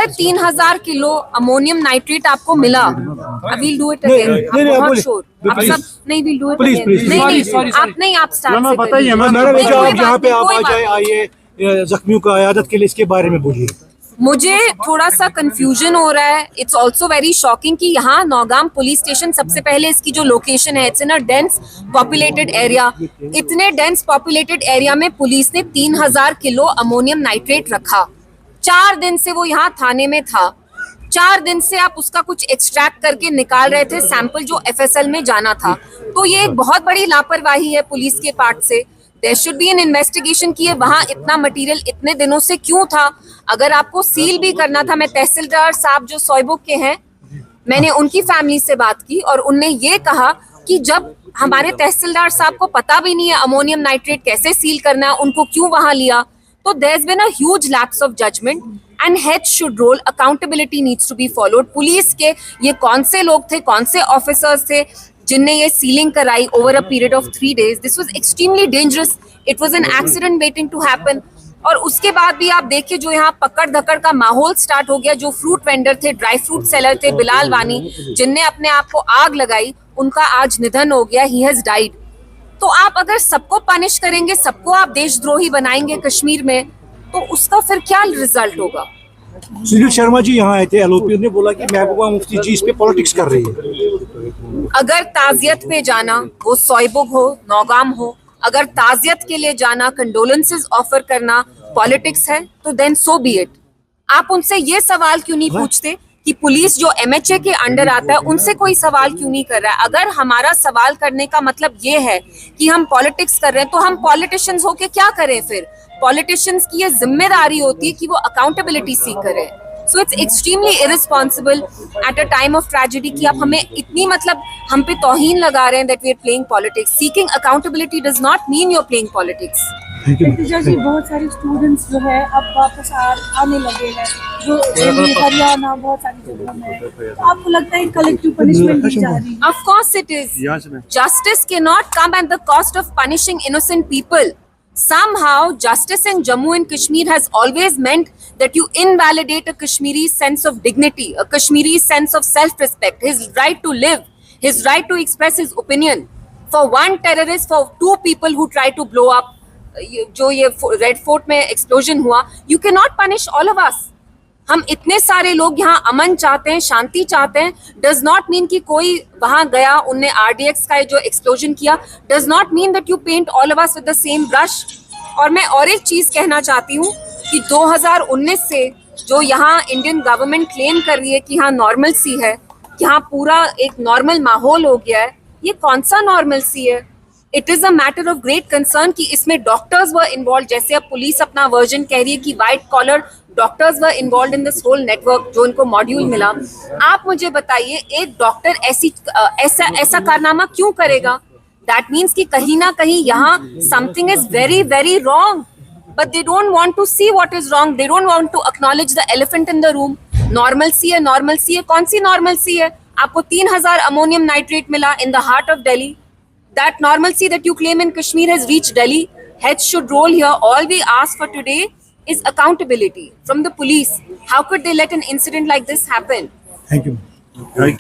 अगर 3000 kilo ammonium nitrate आपको मिला, विल डू इट अगेन, बहुत श्योर आप सब नहीं, विल डू इट अगेन, नहीं आप नहीं, आप स्टार्ट से बताइए मैडम, यहाँ पे आप आ जाए, आइए जख्मियों का इयादत के लिए, इसके बारे में बोलिए। मुझे थोड़ा सा कंफ्यूजन हो रहा है। इट्स ऑल्सो वेरी शॉकिंग कि यहाँ नौगाम पुलिस स्टेशन, सबसे पहले इसकी जो लोकेशन है, it's in a dense populated area. इतने डेंस पॉपुलेटेड एरिया में पुलिस ने 3000 किलो अमोनियम नाइट्रेट रखा। 4 दिन से वो यहाँ थाने में था। 4 दिन से आप उसका कुछ एक्सट्रैक्ट करके निकाल रहे थे सैंपल जो FSL में जाना था। तो ये एक बहुत बड़ी लापरवाही है पुलिस के पार्ट से। There should be an investigation की वहां इतना मटेरियल इतने दिनों से क्यों था। अगर आपको सील भी करना था, मैं तहसीलदार साहब जो सोयबुक के हैं, मैंने उनकी फैमिली से बात की और उनने ये कहा कि जब हमारे तहसीलदार साहब को पता भी नहीं है अमोनियम नाइट्रेट कैसे सील करना है, उनको क्यों वहां लिया। तो there's been a huge lapse of judgment and heads should roll, accountability needs to be followed। Police के ये कौन से लोग थे, कौन से ऑफिसर्स थे जिनने ये सीलिंग कराई over a period of 3 days? This was extremely dangerous, it was an accident waiting to happen। और उसके बाद भी आप देखिए जो यहाँ पकड़ धकड़ का माहौल स्टार्ट हो गया। जो फ्रूट वेंडर थे, ड्राई फ्रूट सेलर थे, बिलाल वानी, जिनने अपने आप को आग लगाई, उनका आज निधन हो गया, he has died। तो आप अगर सबको पनिश करेंगे, सबको आप देशद्रोही बनाएंगे कश्मीर में, तो उसका फिर क्या रिजल्ट होगा। सुनील शर्मा जी यहाँ आए थे, LOP ने बोला कि महबूबा मुफ्ती जी इस पे पॉलिटिक्स कर रही है। अगर ताजियत पे जाना, वो सोयबुग हो, नौगाम हो, अगर ताजियत के लिए जाना, कंडोलेंसेस ऑफर करना पॉलिटिक्स है, तो देन सो बी इट। आप उनसे ये सवाल क्यों नहीं पूछते कि पुलिस जो MHA के अंडर आता है, उनसे कोई सवाल क्यों नहीं कर रहा है। अगर हमारा सवाल करने का मतलब ये है कि हम पॉलिटिक्स कर रहे हैं, तो हम पॉलिटिशियंस होके क्या करें फिर। पॉलिटिशियंस की ये जिम्मेदारी होती है कि वो अकाउंटेबिलिटी सीख करें। So it's extremely irresponsible at a time of tragedy कि आप हमें इतनी मतलब हम पे तौहीन लगा रहे हैं that we are playing politics. Seeking accountability does not mean you are playing politics. जी, बहुत सारे स्टूडेंट्स जो है अब वापस आने लगे हैं, जो हरियाणा बहुत सारी जगहों में। तो आपको लगता है कलेक्टिव पनिशमेंट दी जा रही है? Of course it is. Justice cannot come at the cost of punishing innocent people. Somehow justice in Jammu and Kashmir has always meant that you invalidate a Kashmiri's sense of dignity, a Kashmiri's sense of self-respect, his right to live, his right to express his opinion. For one terrorist, for 2 people who try to blow up जो ये red fort में explosion हुआ, you can not punish all of अस। हम इतने सारे लोग यहाँ अमन चाहते हैं, शांति चाहते हैं। डज नॉट मीन कि कोई वहां गया, उनने RDX का जो एक्सप्लोजन किया, does not mean that you paint all of us with the same brush. और मैं और एक चीज कहना चाहती हूँ कि 2019 से जो यहाँ इंडियन गवर्नमेंट क्लेम कर रही है कि यहाँ नॉर्मल सी है, यहाँ पूरा एक नॉर्मल माहौल हो गया है, ये कौन सा नॉर्मल सी है। It is a matter of great concern कि इसमें डॉक्टर्स वर इन्वॉल्व। जैसे अब पुलिस अपना वर्जन कह रही है कि white collar doctors were involve in this whole network, जो इनको मॉड्यूल मिला। आप मुझे बताइए, एक डॉक्टर ऐसा कारनामा क्यों करेगा। दैट मीन्स कि कहीं ना कहीं यहाँ something is very very wrong, but they don't want to see what is wrong, they don't want to acknowledge the elephant in the room. Normal सी है, नॉर्मल सी है, कौन सी नॉर्मल सी है। आपको 3000 अमोनियम नाइट्रेट मिला in the heart of Delhi. That normalcy that you claim in Kashmir has reached Delhi. Heads should roll here. All we ask for today is accountability from the police. How could they let an incident like this happen? Thank you.